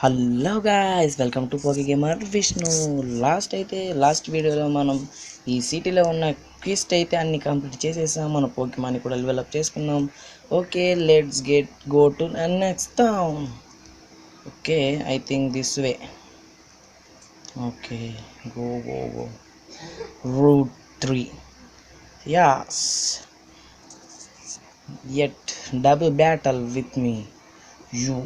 Hello guys, welcome to pokey gamer Vishnu. Last వీడియోలో మనం ఈ సిటీలో ఉన్న క్విస్ట్ అయితే అన్ని కంప్లీట్ చేసేసాం. మన పోకీమాన్ని కూడా డెవలప్ చేసుకున్నాం. Okay, let's go to next town. Okay, I think this way. Okay, go route 3. Yes, at double battle with me you.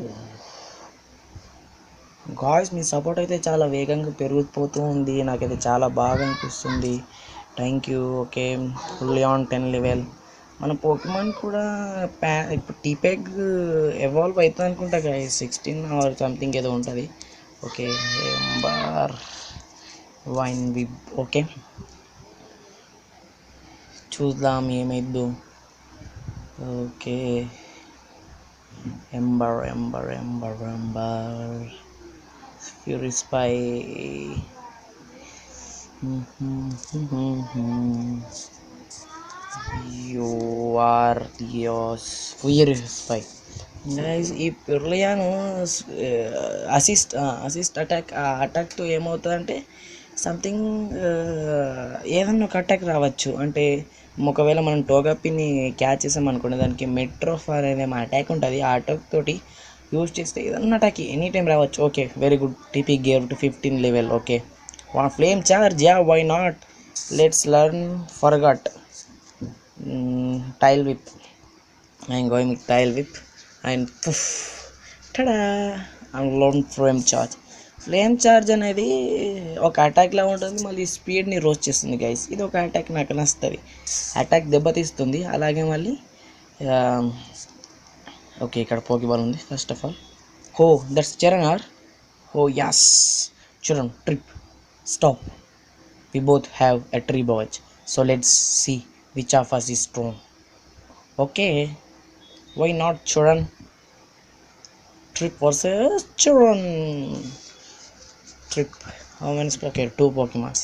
Guys, మీ సపోర్ట్ అయితే చాలా వేగంగా పెరిగిపోతూ ఉంది. నాకైతే చాలా బాగా అనిపిస్తుంది. Thank you. Okay, fully on 10 level. మన పోకీమాన్ కూడా ఇప్పుడు టీపెగ్ ఎవాల్వ్ అవుతుంది అనుకుంటా గాయ్స్. 16 ఆర్ సంథింగ్ ఏదో ఉంటుంది. Okay, ember vine whip. Okay, చూద్దాం ఏమైద్దు. Okay, ember Fury Spy. You are yours. Fury Spy. Guys, ఈ పిర్లియాను అసిస్ట్ అటాక్తో ఏమవుతుందంటే సంథింగ్ ఏదన్నా ఒక అటాక్ రావచ్చు. అంటే ఒకవేళ మనం టోగపిని క్యాచ్ చేసామనుకోండి, దానికి మెట్రోఫార్ అనే అటాక్ ఉంటుంది. ఆ అటాక్ తోటి యూజ్ చేస్తే ఏదన్నా అటాక్ ఎనీ టైం రావచ్చు. Okay, very good. Tepig gave to 15 level. Okay, flame charge. Yeah, why not. Let's learn forget tail whip. I'm going with tail whip and puff tada అన్లోన్ flame charge అనేది ఒక అటాక్లా ఉంటుంది. మళ్ళీ స్పీడ్ని roast చేస్తుంది guys. ఇది ఒక attack నాకు నచ్చుతుంది. అటాక్ దెబ్బతీస్తుంది, అలాగే మళ్ళీ ఓకే, ఇక్కడ పోకీబాల్ ఉంది. First of all, who that's Cheren or who. Yes, Cheren Trip stop. We both have a tree badge, so let's see which of us is strong. Okay, why not Cheren. Trip versus Cheren. Trip how many? Okay, 2 Pokemons.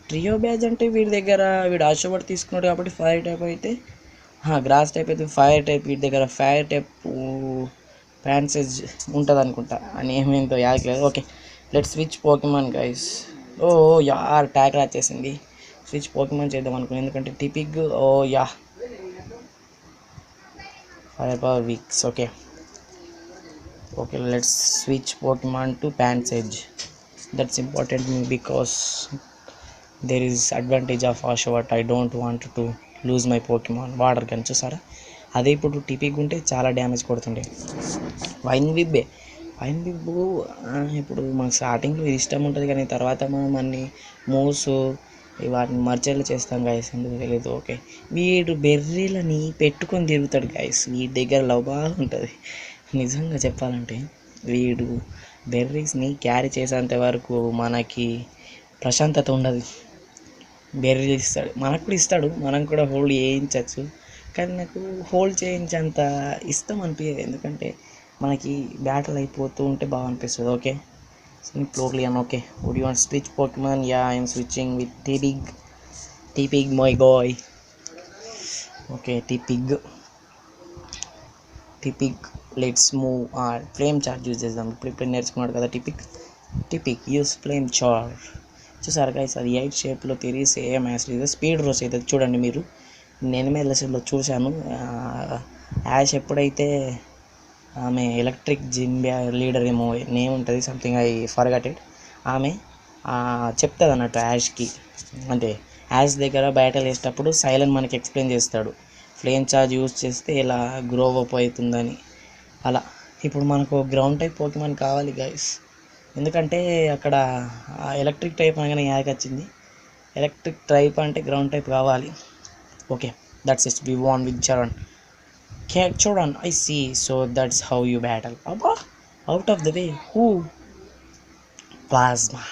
Trio badge అంటే వీడు ఆశపడి తీసుకున్నాడు కాబట్టి fire type అయితే, grass type అయితే fire type. వీటి దగ్గర fire type Pansage ఉంటుంది అనుకుంటా. అని ఏమేంతో యాదలేదు. Okay, let's switch Pokemon guys. Oh యార్, ట్యాగ్ వచ్చేసింది. స్విచ్ పోకీమాన్ చేద్దాం అనుకున్నాను, ఎందుకంటే Tepig. Oh yeah, fire power weaks. Okay, let's switch Pokemon to Pansage. That's important me because there is advantage of Oshawott. I don't want to lose my Pokemon. Water gun చూసారా, అదే ఇప్పుడు టీపీకి ఉంటే చాలా damage కొడుతుండే. Wine విబ్ ఇప్పుడు మనకు స్టార్టింగ్లో ఇది ఇష్టం ఉంటుంది, కానీ తర్వాత మనం అన్ని మూవ్స్ వాటిని మర్చేలా చేస్తాం గాయస్, ఎందుకు తెలియదు. ఓకే, వీడు బెర్రీలని పెట్టుకొని తిరుగుతాడు గాయస్. వీడి దగ్గర లవ్ బాగా ఉంటుంది. నిజంగా చెప్పాలంటే వీడు బెర్రీస్ని క్యారీ చేసేంత వరకు మనకి ప్రశాంతత ఉండదు. బెర్రీ ఇస్తాడు, మనకు కూడా ఇస్తాడు, మనం కూడా హోల్డ్ చేయించవచ్చు. కానీ నాకు హోల్డ్ చేయించేంత ఇష్టం అనిపించదు, ఎందుకంటే మనకి బ్యాటిల్ అయిపోతూ ఉంటే బాగా అనిపిస్తుంది. ఓకే, ప్లోక్లియన్. Okay, would you want switch Pokemon? Yeah, I'm switching with Tepig my boy. Okay, Tepig let's move. Flame charge use చేద్దాం. ఇప్పుడు నేర్చుకున్నాడు కదా టీపిక్ యూస్ ఫ్లేమ్ చార్జ్. చూసారు గైస్, అది 8 షేప్లో తిరిగి సేమ్ యాస్ స్పీడ్ రోస్ అవుతుంది. చూడండి, మీరు నేను ఎల్ఎస్ఎంలో చూశాను. యాష్ ఎప్పుడైతే ఆమె ఎలక్ట్రిక్ జిమ్ లీడర్ ఏమో నేమ్ ఉంటుంది, సంథింగ్ ఐ ఫర్గాటెడ్. ఆమె చెప్తుంది అన్నట్టు యాష్కి, అంటే యాష్ దగ్గర బ్యాటిల్ వేసేటప్పుడు సైలెంట్ మనకి ఎక్స్ప్లెయిన్ చేస్తాడు, ఫ్లేమ్ చార్జ్ యూజ్ చేస్తే ఇలా గ్రో అప్ అవుతుందని. అలా ఇప్పుడు మనకు గ్రౌండ్ టైప్ పోకీమాన్ కావాలి గైస్, ఎందుకంటే అక్కడ ఎలక్ట్రిక్ టైప్ అనగానే యాక్ వచ్చింది. ఎలక్ట్రిక్ టైప్ అంటే గ్రౌండ్ టైప్ కావాలి. Okay, that's it. We won with Cheren. Cheren, I see. So that's how you battle. అబ్బా, out of the way. Who? Plasma.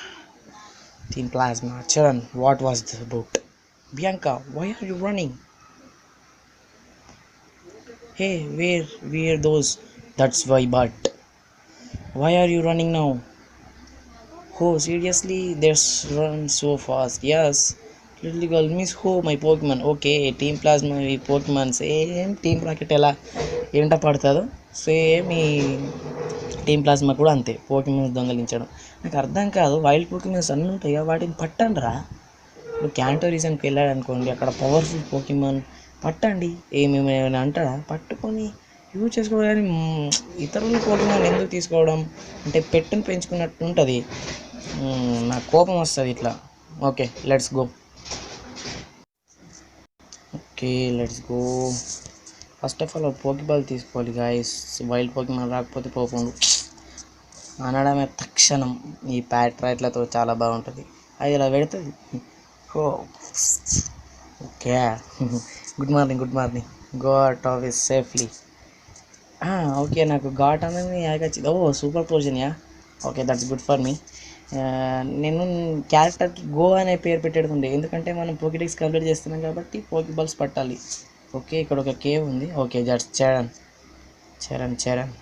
Team plasma. Cheren, what was the about? Bianca, why are you running? Hey, where those? That's why, but why are you running now? Oh, seriously? There's run so fast. Yes, little girl miss. Oh, my Pokemon. Okay, Team Plasma Pokemon. Same Team Rocket ఎలా ఏంట పడుతుందో same ఈ team plasma కూడా అంతే, Pokémons దొంగలించడం. నాకు అర్థం కాదు, wild Pokémons అన్నీ ఉంటాయి వాటిని పట్టండి రా. ఇప్పుడు క్యాంటో రీజన్కి వెళ్ళాడు అనుకోండి, అక్కడ పవర్ఫుల్ పోకిమాన్ పట్టండి, ఏమేమైనా అంటాడా, పట్టుకొని యూజ్ చేసుకోవడం. కానీ ఇతరుల పోకిమాన్ ఎందుకు తీసుకోవడం అంటే పెట్టుని పెంచుకున్నట్టు ఉంటుంది. నాకు కోపం వస్తుంది ఇట్లా. Okay let's go. Okay let's go. First of all pokeball తీసుకోవాలి గాయస్. వైల్డ్ పోకిమాన్ రాకపోతే పోకుండా అనడమే తక్షణం. ఈ ప్యాట్రైట్లతో చాలా బాగుంటుంది. అది ఇలా పెడుతుంది. Okay good morning good morning. Got off is safely. Okay నాకు ఘాట్ అనేది యాగచ్చింది. Oh super portion yeah. Okay that's good for me. నేను క్యారెక్టర్కి గో అనే పేరు పెట్టేడుతుండే, ఎందుకంటే మనం పోకిటిక్స్ కంప్లీట్ చేస్తున్నాం కాబట్టి పోకిబాల్స్ పట్టాలి. ఓకే ఇక్కడ ఒక కేవ్ ఉంది. Okay that's Charan Charan Charan.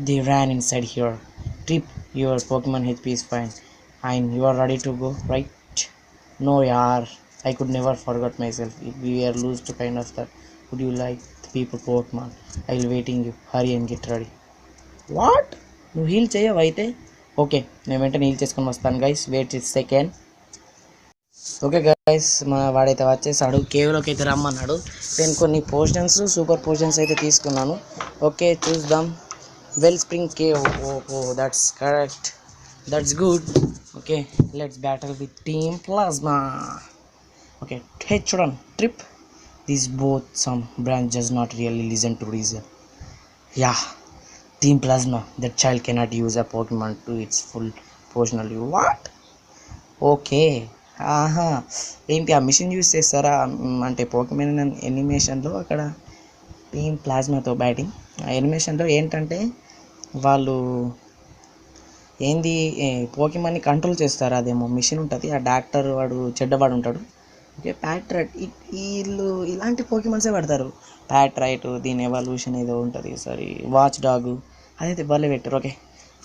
The ran inside here. Trip, your Pokemon HP is fine and you are ready to go, right? No yaar, I could never forget myself. If we were lose to kind of that, would you like the people Pokemon? I will waiting you, hurry and get ready. What? నువ్వు heal చేయవు అయితే? Okay నేను వెంటనే heal చేసుకొని వస్తాను guys, wait second. Okay guys మన వాడైతే వచ్చేసాడు, కేవ్లోకి అయితే రమ్మన్నాడు. నేను కొన్ని పోర్షన్స్ సూపర్ పోర్షన్స్ అయితే తీసుకున్నాను. ఓకే చూద్దాం. Well spring cave. ఓహో that's correct, that's good. Okay let's battle with team plasma. Okay hey చూడండి Trip, this both some branch does not really listen to reason. Yeah team plasma, that child cannot use a Pokemon to its full positional. What? Okay aha ఏంటి ఆ machine use చేస్తారా అంటే Pokemon ఎనిమేషన్లో అక్కడ team ప్లాస్మాతో batting. ఆ ఎనిమేషన్లో ఏంటంటే వాళ్ళు ఏంది పోకిమాన్ని control చేస్తారు, అదేమో మిషన్ ఉంటుంది. ఆ డాక్టర్ వాడు చెడ్డవాడు ఉంటాడు. ఓకే ప్యాట్రైట్, వీళ్ళు ఇలాంటి పోకిమాన్సే పడతారు. ప్యాట్రైట్, దీని ఎవల్యూషన్ ఏదో ఉంటుంది, సారీ వాచ్ డాగు, అదైతే భలే పెట్టారు. ఓకే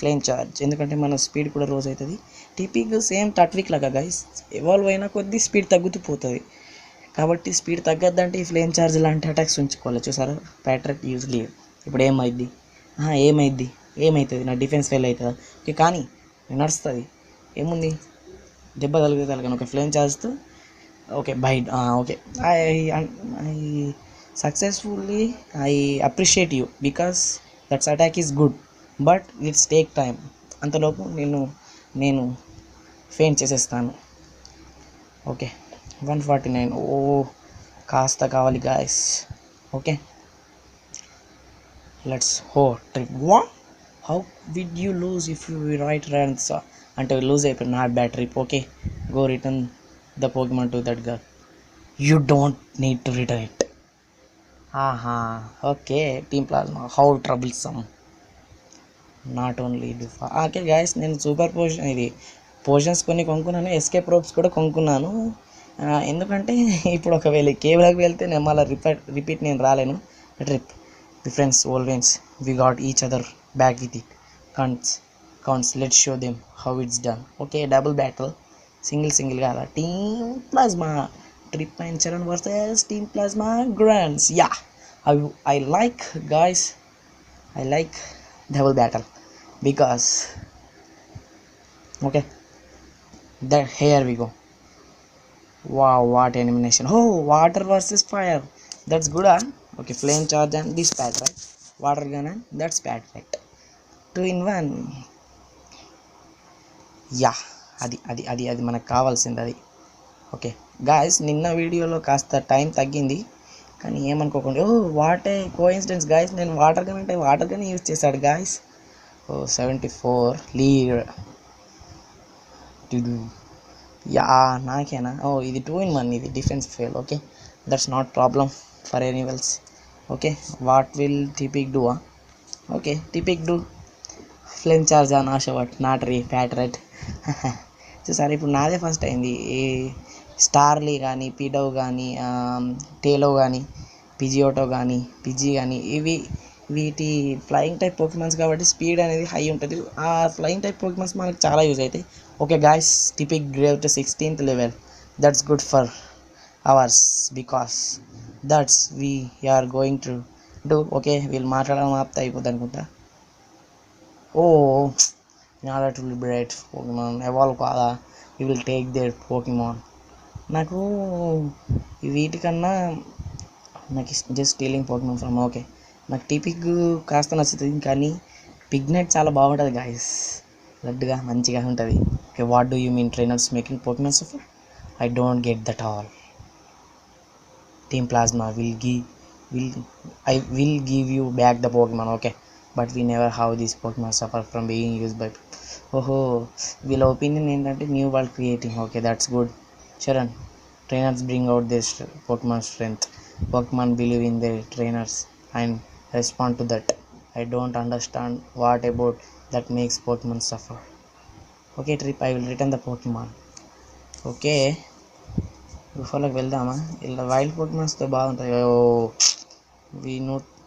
ఫ్లేమ్ చార్జ్, ఎందుకంటే మన స్పీడ్ కూడా రోజు అవుతుంది. టిపిక్ సేమ్ టట్విక్ లాగా గైస్, ఎవాల్వ్ అయినా కొద్దీ స్పీడ్ తగ్గుతూ పోతుంది. కాబట్టి స్పీడ్ తగ్గద్దంటే ఈ ఫ్లేమ్ చార్జ్ లాంటి అటాక్స్ ఉంచుకోవాలి. చూసారా ప్యాట్రైట్ యూజ్ లేదు. ఇప్పుడు ఏమైద్ది ఏమవుతుంది, నా డిఫెన్స్ ఫెయిల్ అవుతుందా? ఓకే కానీ నడుస్తుంది, ఏముంది దెబ్బ తగలుగుతుంది కానీ. ఒక ఫ్లేమ్ చార్జ్తో okay bite. Okay I successfully I appreciate you because that's attack is good but it's take time. అంతలోపు నేను ఫెయింట్ చేసేస్తాను. ఓకే 149. ఓ కాస్త కావాలి guys. Okay let's go Trip. Wow how would you lose if you right runs అంటే lose అయిపోయింది, not bad Trip. Okay go return the Pokemon to that girl. You don't need to return it. Aha okay team plasma how trouble some not only do. Okay guys నేను super portions కొన్ని కొనుక్కున్నాను, escape ropes కూడా కొనుక్కున్నాను. ఎందుకంటే ఇప్పుడు ఒకవేళ కేవ్లోకి వెళ్తే నేను మళ్ళీ రిపీట్ నేను రాలేను. Trip the friends always we got each other back with it counts let's show them how it's done. Okay double battle, single కాదా, team plasma Trip and Cheren versus team plasma grunts. Yeah I like guys, I like double battle because okay that here we go. Wow what elimination. Oh water versus fire, that's good. Okay flame charge and this pad right, water gun and that's pad right, 2 in 1. Yeah అది మనకు కావాల్సింది అది. Okay guys నిన్న వీడియోలో కాస్త time తగ్గింది కానీ ఏమనుకోకండి. వాట్ ఏ కోఇన్సిడెన్స్ గాయస్, నేను వాటర్ గన్ అంటే వాటర్ గన్ యూజ్ చేశాడు గాయస్. 74 లీడ్. యా నాకేనా? ఇది 2 in 1, ఇది defence fail. Okay that's not problem for anyways. Okay what will Tepig do? Okay Tepig do flame charge on Oshawott not Patrat. చూసారు ఇప్పుడు నాదే first అయింది. స్టార్లీ కానీ పీడవ్ కానీ టేలో కానీ పిజియోటో కానీ పిజీ కానీ వీటి ఫ్లయింగ్ టైప్ పోకిమాన్స్ కాబట్టి స్పీడ్ అనేది హై ఉంటుంది. ఆ ఫ్లయింగ్ టైప్ పోకిమాన్స్ మనకు చాలా యూజ్ అవుతాయి. Okay guys Tepig grew to 16th level, that's good for ours because that's we're going to do. Okay వీళ్ళు మాట్లాడడం ఆపితే అయిపోద్ది అనుకుంటా. Oh, in order to liberate Pokemon, evolve కాదా, we will take their Pokemon. నాకు వీటికన్నా నాకు just stealing Pokemon from okay. నాకు టీపిక్ కాస్త నచ్చుతుంది, కానీ పిగ్నెట్ చాలా బాగుంటుంది గాయస్. లడ్డుగా మంచిగా ఉంటుంది. Okay, what do you mean trainers making Pokemon suffer? I don't get that all. Team plasma will give you back the Pokemon, okay, but we never have these Pokemon suffer from being used by ఓహో. వీళ్ళ opinion ఏంటంటే new world creating. Okay, that's good. Charan, trainers bring out their Pokemon strength. Pokemon believe in their trainers and respond to that. I don't understand what about that makes Pokemon suffer. Okay Trip, I will return the Pokemon. Okay, గుఫలోకి వెళ్దామా? ఇలా wild పోకిమాన్స్తో బాగుంటాయి.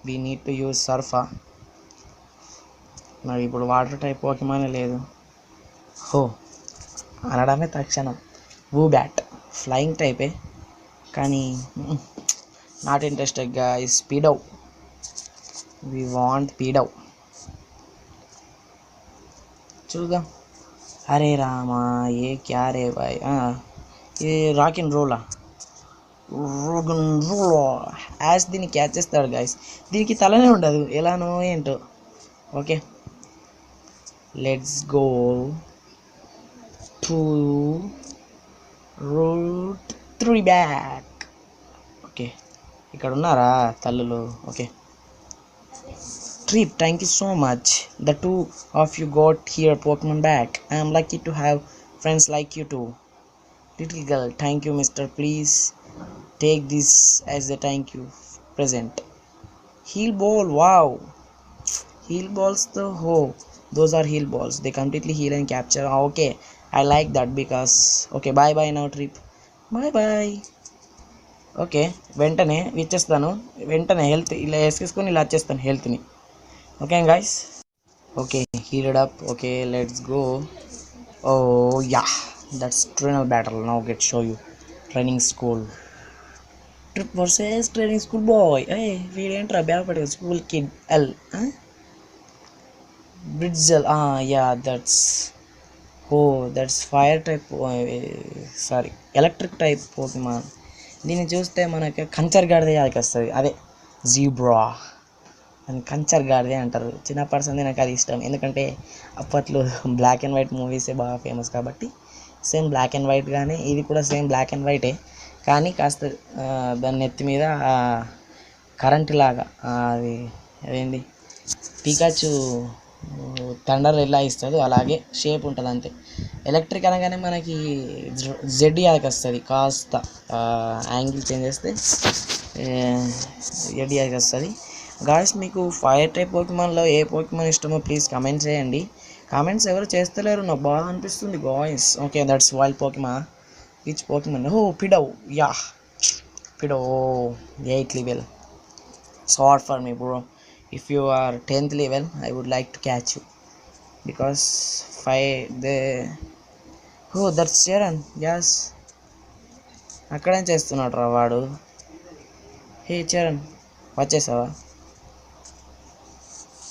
We need to use surf. నాకు ఇప్పుడు water type పోకిమానే లేదు. హో అనడమే తక్షణం. వూ బ్యాట్ ఫ్లయింగ్ టైపే, కానీ నాట్ ఇంట్రెస్టెడ్గా ఈ స్పీడౌ. We want పీడౌ. చూద్దాం. అరే రామా, ఏ క్యా రే బాయ్. ఇది రాక్ అండ్ రోలా, యాష్ దీన్ని క్యాచ్ చేస్తాడు గాయస్. దీనికి తలనే ఉండదు, ఎలానో ఏంటో. Okay, let's go to root 3 back. Okay, ఇక్కడ ఉన్నారా తల్లులు? Okay Trip, thank you so much. The two of you got here Pokemon back. I am lucky to have friends like you too. Little girl, thank you mister. Please take this as a thank you present. Heal ball, wow. Heal balls though, oh, those are heal balls. They completely heal and capture. Okay, I like that because okay, bye bye now Trip. Bye bye. Okay, వెంటనే ఇచ్చేస్తాను. వెంటనే health ఇలా వేసేసుకొని ఇలా వచ్చేస్తాను హెల్త్ని. Okay guys, okay heated up. Okay, let's go. Oh yeah, that's trainer battle. Now get show you training school. Trip versus training school boy. వీడేంట్రా బ్యాపడి స్కూల్ కిడ్ ఎల్ బ్రిడ్జల్. Yeah, that's fire type, sorry electric type Pokemon. దీన్ని చూస్తే మనకి కంచర్ గాడిదే అది వస్తుంది. అదే జీబ్రా అని కంచర్ గాడిదే అంటారు. చిన్నప్పటి నుండి నాకు అది ఇష్టం, ఎందుకంటే అప్పట్లో బ్లాక్ అండ్ వైట్ మూవీసే బాగా ఫేమస్ కాబట్టి. సేమ్ బ్లాక్ అండ్ వైట్, కానీ ఇది కూడా సేమ్ బ్లాక్ అండ్ వైటే, కానీ కాస్త దాని నెత్తి మీద కరెంట్ లాగా అది అదేంటి పికాచు థండర్ ఎలా ఇస్తుందో అలాగే షేప్ ఉంటుంది అంతే. ఎలక్ట్రిక్ అనగానే మనకి జెడ్ యాదకి వస్తుంది, కాస్త యాంగిల్ చేంజ్ చేస్తే జెడ్ యాదకి వస్తుంది. గాయస్, మీకు ఫైర్ టైప్ పోకిమాన్లో ఏ పోకిమాన్ ఇష్టమో ప్లీజ్ కమెంట్ చేయండి. కామెంట్స్ ఎవరు చేస్తలేరు, నాకు బాగా అనిపిస్తుంది guys. Okay, that's wild Pokemon. Which Pokemon? Oh Pidove. Yeah, Pidove 8th level. It's hard for me bro. If you are 10th level I would like to catch you because that's Charan. Yes, అక్కడేం చేస్తున్నాడు రా వాడు. హే చరణ్, వచ్చేసావా?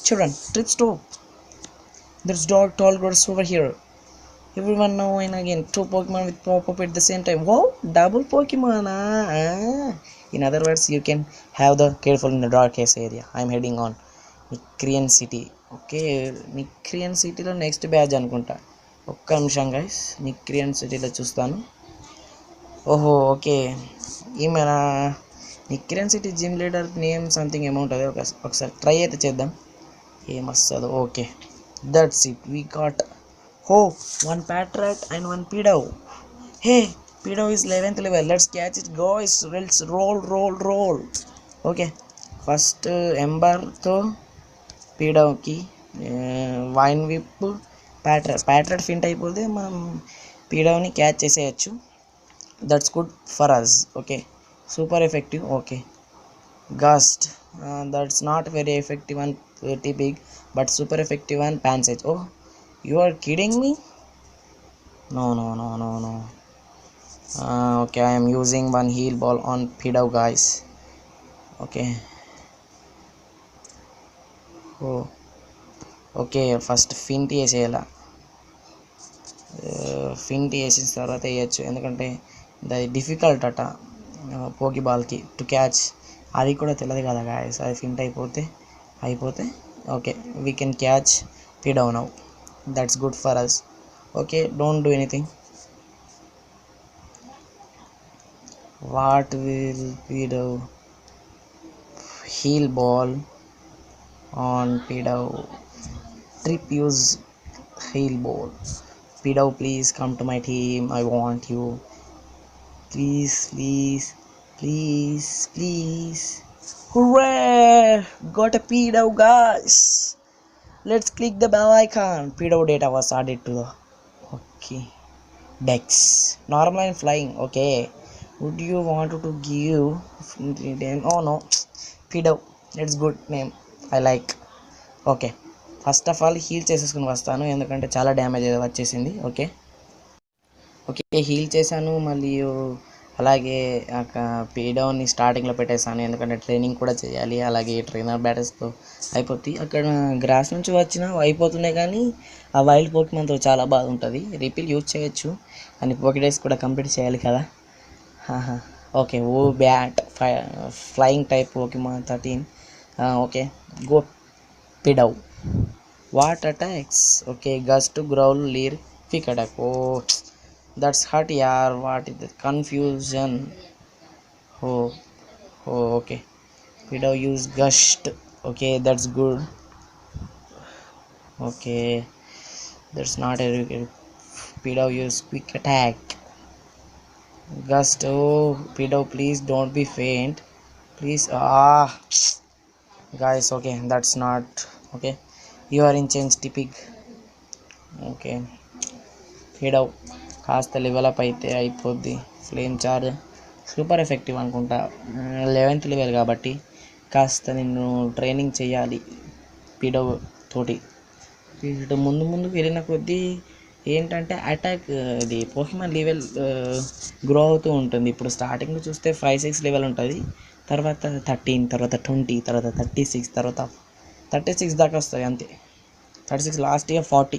Charan, trip stop. There's dog tall girls over here. Everyone now and again 2 Pokemon with pop up at the same time. Wow, double Pokemon. In other words, you can have the careful in the darkest area. I'm heading on Nicrian City. ఓకే, Nicrian సిటీలో next batch అనుకుంటా. ఒక్క నిమిషం guys, నిక్రియన్ సిటీలో చూస్తాను. ఓహో okay, ఈమె Nicrian city gym leader name something amount అదే. ఒకసారి ట్రై అయితే చేద్దాం ఏమొస్తుందో. Okay, that's it, we got 1 Patrat and 1 Pidow. Hey, Pidow is 11th level. Let's catch it guys. Let's roll. Okay, first ఎంబర్తో పీడోకి వైన్ విప్ ప్యాట్రట్ ఫింట్ అయిపోతే మనం పీడోని క్యాచ్ చేసేయచ్చు. That's good for us. Okay, super effective. Okay, gust, that's not very effective on Tepig but super effective on Pansage. Oh, you are kidding me? No. Okay, I am using 1 heal ball on Pidow guys. Okay. Okay first faint వేసేయాల. Faint వేసిన తర్వాత వేయచ్చు, ఎందుకంటే అది difficult అట పోకీ బాల్కి to catch. అది కూడా తెలియదు కదా గాయస్. అది ఫింట్ అయిపోతే okay we can catch Pidove now. That's good for us. Okay don't do anything. What will Pidove heal ball on Pidove trip use heel ball. Pidou, please come to my team. I want you. Please, please, please, please. Hooray! Got a Pidou, guys. Let's click the bell icon. Pidou data was added to the okay Dex. Normal and flying. Okay. Would you want to give name? Oh no. Pidou. That's good name. I like. Okay first of all heal చేసేసుకుని వస్తాను, ఎందుకంటే చాలా damage వచ్చేసింది. Okay heal చేశాను. మళ్ళీ అలాగే పీడౌన్ని స్టార్టింగ్లో పెట్టేశాను, ఎందుకంటే ట్రైనింగ్ కూడా చేయాలి. అలాగే ట్రైనర్ బ్యాటర్స్తో అయిపోతుంది. అక్కడ గ్రాస్ నుంచి వచ్చినా అయిపోతున్నాయి, కానీ ఆ వైల్డ్ పోకీమాన్తో చాలా బాగా ఉంటుంది. రిపిల్ యూజ్ చేయొచ్చు, అని పోకీడేస్ కూడా కంప్లీట్ చేయాలి కదా. Okay oh bat flying type Pokemon 13. Okay go Pidou. What attacks? Okay, gust, growl, leer, quick attack. Oh, that's hurt, yaar. What is the confusion? Oh, okay. Pidou use gust. Okay, that's good. Okay, that's not a Pidou use quick attack. Gust. Oh, Pidou, please don't be faint. Please. Guys, okay, that's not okay. You are in change Tipig. Okay Pidove కాస్త level up అయితే అయిపోద్ది. Flame charge super effective అనుకుంటా, 11th level కాబట్టి కాస్త నిన్ను training చేయాలి పీడౌ తోటి. ఇటు ముందుకు వెళ్ళిన కొద్దీ ఏంటంటే అటాక్ ఇది పోకీమాన్ లెవెల్ గ్రో అవుతూ ఉంటుంది. ఇప్పుడు స్టార్టింగ్లో చూస్తే 5-6 లెవెల్ ఉంటుంది, తర్వాత 13, తర్వాత 20, తర్వాత 36, తర్వాత 36 దాకా వస్తాయి అంతే. 36 లాస్ట్ ఇయర్ 40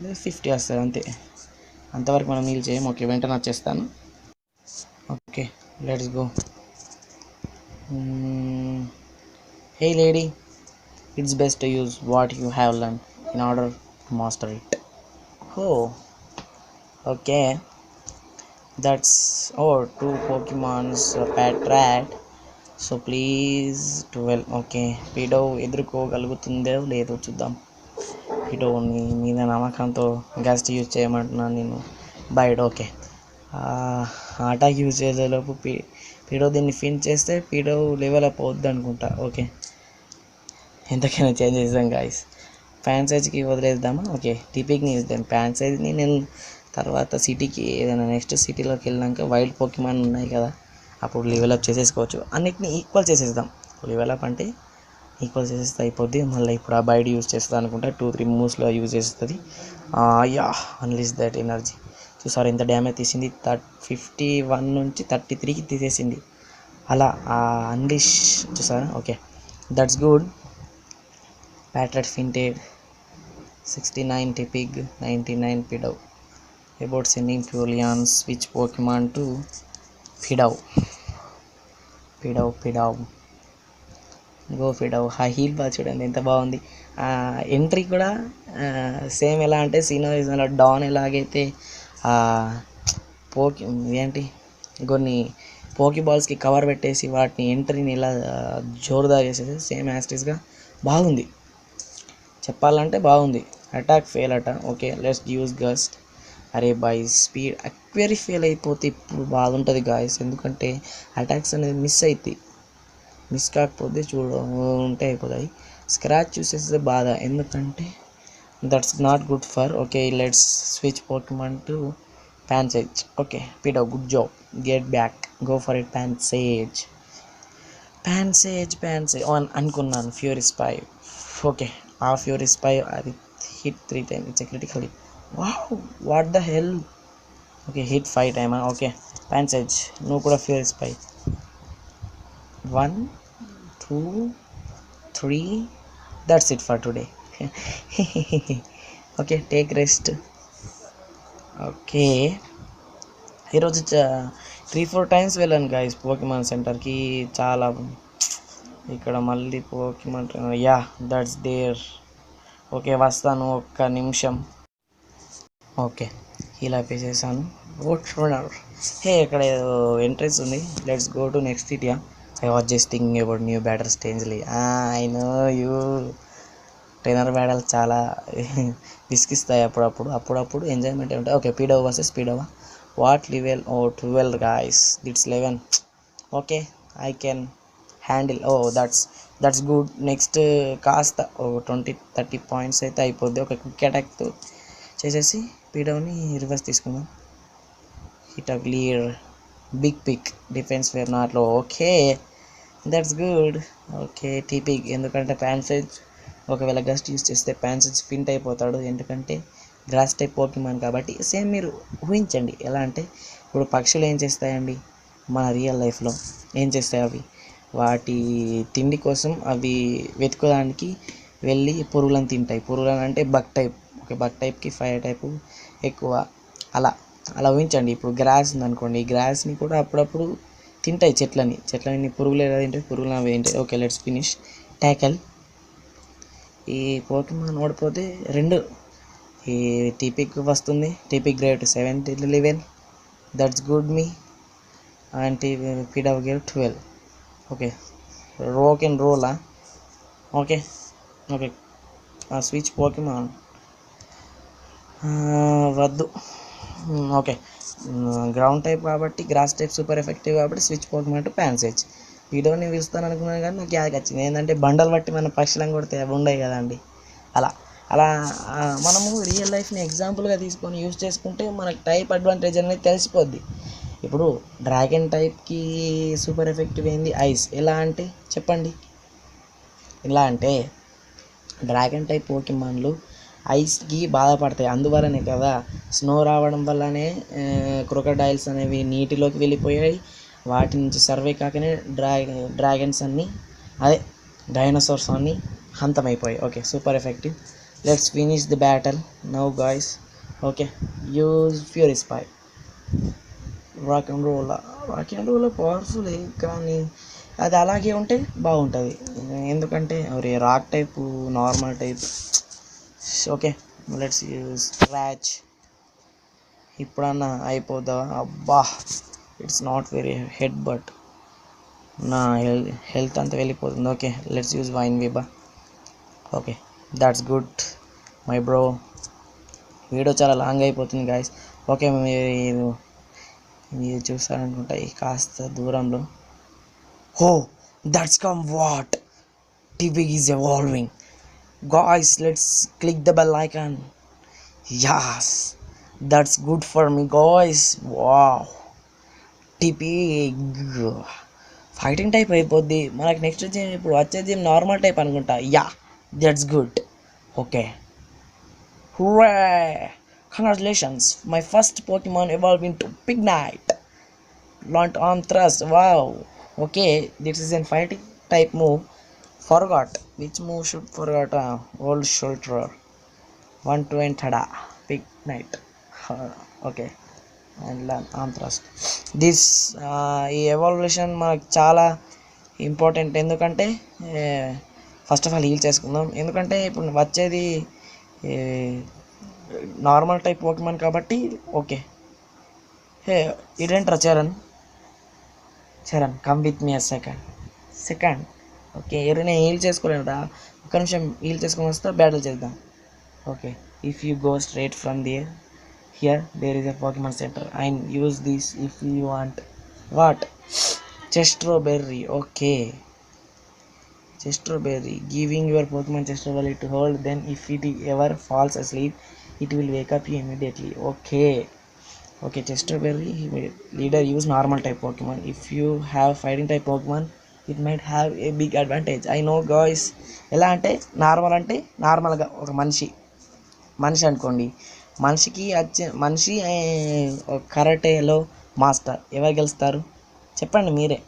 లేదా 50 వస్తుంది అంతే. అంతవరకు మనం నీళ్ళు చేయం. ఓకే వెంటనే వచ్చేస్తాను. Okay let's go. Hey lady, it's best to use what you have learn in order to master it. Okay that's 2 Pokemons pet rat. So please 12. Okay Pidove ఎదుర్కోగలుగుతుందో లేదో చూద్దాం. పీడౌ నీ మీద నమ్మకంతో గస్ట్ యూజ్ చేయమంటున్నాను నేను. బైడ్. ఓకే అటాక్ యూజ్ చేసేలోపు పీడౌ దీన్ని ఫిన్ చేస్తే పీడౌ level up అవుద్ది అనుకుంటా. ఓకే ఎంతకైనా చేంజ్ చేద్దాం గాయస్. ప్యాంట్ సైజ్కి వదిలేద్దామా. ఓకే టిపిక్ని ఇద్దాం. ప్యాంట్ సైజ్ని నేను తర్వాత సిటీకి ఏదైనా నెక్స్ట్ సిటీలోకి వెళ్ళినాక వైల్డ్ పోకీమాన్ ఉన్నాయి కదా, అప్పుడు లెవెలప్ చేసేసుకోవచ్చు. అన్నిటిని ఈక్వల్ చేసేద్దాం. లెవెలప్ అంటే ఈక్వల్ చేసేస్తే అయిపోద్ది. మళ్ళీ ఇప్పుడు ఆ బైడ్ యూజ్ చేస్తుంది అనుకుంటా, 2-3 మూవ్స్లో యూజ్ చేస్తుంది. అన్లీస్ దట్ ఎనర్జీ. చూసారు ఎంత డ్యామేజ్ తీసింది. 51 నుంచి 33కి తీసేసింది. అలా అన్లీష్ చూసారా. Okay that's good. Patrat fainted 69 Tipig, 99 Pidou. About sending Pulian switch Pokemon to Pidou. Go Pidove. ఆ హీల్ బాల్ చూడండి ఎంత బాగుంది. ఎంట్రీ కూడా సేమ్ ఎలా అంటే సీనరీస్లో డాన్ ఎలాగైతే ఏంటి కొన్ని పోకీ బాల్స్కి కవర్ పెట్టేసి వాటిని ఎంట్రీని ఇలా జోరుదా చేసేసి సేమ్ యాస్టిస్గా బాగుంది. చెప్పాలంటే బాగుంది. అటాక్ ఫెయిల్ అట. Okay let's use gust. అరే బాయ్ స్పీడ్ అక్వరీ ఫెయిల్ అయిపోతే ఇప్పుడు బాగుంటుంది గాయస్, ఎందుకంటే అటాక్స్ అనేది మిస్ కాకపోతే ఉంటే అయిపోతాయి. స్క్రాచ్ చూసేస్తే బాధ, ఎందుకంటే that's not good for. Okay let's switch Pokemon to Pansage. Okay Pidove good job. Get back. Go for it Pansage అనుకున్నాను. Fury swipes. ఓకే ఆ ఫ్యూరీ స్పై అది hit 3 times. It's critical hit. What the hell. Okay hit 5 times. Okay Pansage నువ్వు కూడా fury swipes. 1, 2, 3. That's it for today. Okay, take rest. Okay, ఈరోజు 3-4 times వెళ్ళాను guys Pokemon సెంటర్కి. చాలా ఇక్కడ మళ్ళీ Pokemon yeah that's there. Okay, వస్తాను ఒక్క నిమిషం. ఓకే, ఇలా వేసేసాను. హే, ఇక్కడ ఏదో ఎంట్రెన్స్ ఉంది. Let's go to next city. I was just thinking about new batter strangely. I know you. Trainer battle చాలా విసిగిస్తాయి అప్పుడప్పుడు ఎంజాయ్మెంట్ ఉంటాయి. Okay, Pidove versus Pidove. What level? 12 guys, it's 11. Okay, I can handle. That's good. Next కాస్త 20-30 points అయితే అయిపోద్ది. ఒక quick అటాక్తో చేసేసి పీడోని రివర్స్ తీసుకుందాం. Hit a clear, big pick, defence వేర్ నాట్లో. Okay, that's good. Okay, Tepig, ఎందుకంటే ప్యాన్సేజ్ ఒకవేళ గస్ట్ యూస్ చేస్తే ప్యాన్సేజ్ ఫింట్ అయిపోతాడు, ఎందుకంటే గ్రాస్ టైప్ పోకిమాన్ కాబట్టి. సేమ్ మీరు ఊహించండి, ఎలా అంటే ఇప్పుడు పక్షులు ఏం చేస్తాయండి మన రియల్ లైఫ్లో? ఏం చేస్తాయి అవి? వాటి తిండి కోసం అవి వెతుకోవడానికి వెళ్ళి పురుగులను తింటాయి. పురుగులను అంటే బగ్ టైప్. ఓకే, బగ్ టైప్కి ఫైర్ టైపు ఎక్కువ. అలా ఊహించండి. ఇప్పుడు గ్రాస్ ఉందనుకోండి, ఈ గ్రాస్ని కూడా అప్పుడప్పుడు తింటాయి. చెట్లని పురుగులు ఎలా తింటాయి? పురుగులు అవి తింటాయి. Okay, let's finish. ట్యాకల్. ఈ పోకిమాన్ ఓడిపోతే 2 ఈ టీపిక్ వస్తుంది. Tepig grade 7th level. That's good me. And Pidove grade 12. Okay, Roggenrola. Okay, switch Pokemon వద్దు. ఓకే, గ్రౌండ్ టైప్ కాబట్టి, గ్రాస్ టైప్ సూపర్ ఎఫెక్టివ్ కాబట్టి స్విచ్ పోకిమాన్ టు ప్యాన్సేజ్. వీడియోని పిలుస్తాను అనుకున్నాను కానీ నాకు యాదకి వచ్చింది ఏంటంటే బండలు బట్టి మన పక్షులను కొడితే అవి ఉండవు కదండి. అలా మనము రియల్ లైఫ్ని ఎగ్జాంపుల్గా తీసుకొని యూజ్ చేసుకుంటే మనకు టైప్ అడ్వాంటేజ్ అనేది తెలిసిపోద్ది. ఇప్పుడు డ్రాగన్ టైప్కి సూపర్ ఎఫెక్టివ్ ఏంది? ఐస్. ఎలా అంటే చెప్పండి. ఎలా అంటే డ్రాగన్ టైప్ పోకిమాన్లు ఐస్కి బాధపడతాయి. అందువల్లనే కదా స్నో రావడం వల్లనే క్రొకడైల్స్ అనేవి నీటిలోకి వెళ్ళిపోయాయి. వాటి నుంచి సర్వే కాకనే డ్రాగన్స్ అన్నీ, అదే డైనోసార్స్ అన్నీ హంతమైపోయాయి. Okay, super effective. Let's finish the battle now guys. Okay, use fury swipes. Roggenrola powerful, కానీ అది అలాగే ఉంటే బాగుంటుంది. ఎందుకంటే rock type, normal type. Okay, let's use scratch. ఇప్పుడన్నా అయిపోద్దా? అబ్బా, it's not very hard but నా హెల్త్ అంతా వెళ్ళిపోతుంది. Okay, let's use vine whip. Okay, that's good my bro. Video చాలా లాంగ్ అయిపోతుంది గాయస్. ఓకే, మీరు చూస్తారనుకుంటా ఈ కాస్త దూరంలో. హో, that's come what Tepig is evolving. Guys, let's click the bell icon. Yes, that's good for me guys. Wow, Tepig fighting type అయిపోద్ది మనకి. నెక్స్ట్ గేమ్ ఇప్పుడు వచ్చేది నార్మల్ టైప్ అనుకుంటా. Yeah, that's good. Okay, hooray, congratulations, my first Pokemon evolved into Pignite. Launch on thrust. Wow. Okay, this is a fighting type move. Forgot which move should forgot. Old shoulder 120 Pignite. Okay, and learn on thrust. This ఈ evaluation మనకు చాలా important. ఎందుకంటే first of all heal చేసుకుందాం. ఎందుకంటే ఇప్పుడు వచ్చేది normal type Pokemon కాబట్టి. Okay, hey, ఇదేంట్రా Charan come with me second. Okay, నేను హీల్ చేసుకోలేను రా. ఒక్క నిమిషం హీల్ చేసుకొని వస్తా, బ్యాటిల్ చేద్దాం. Okay, if you go straight from here there is a Pokemon centre. I use this if you want. What? Chesto berry. Okay, chesto berry. Giving your Pokemon chesto berry to hold, then if it ever falls asleep it will wake up you immediately. Okay, Chesterberry leader use normal type Pokemon. If you have fighting type Pokemon, it might have a big advantage. I know guys. ఎలా అంటే నార్మల్గా ఒక మనిషి అనుకోండి. మనిషి కరాటేలో master. ఎవరు గెలుస్తారు చెప్పండి మీరే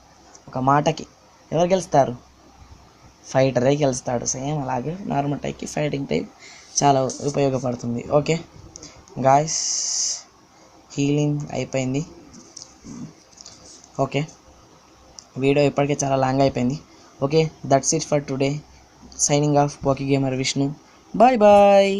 ఒక మాటకి? ఎవరు గెలుస్తారు? ఫైటరే గెలుస్తాడు. సేమ్ అలాగే నార్మల్ టైప్కి ఫైటింగ్ టైప్ చాలా ఉపయోగపడుతుంది. ఓకే గాయస్, హీలింగ్ అయిపోయింది. ఓకే, వీడియో ఇప్పటికే చాలా లాంగ్ అయిపోయింది. Okay, that's it for today. Signing off Poke gamer Vishnu. Bye bye.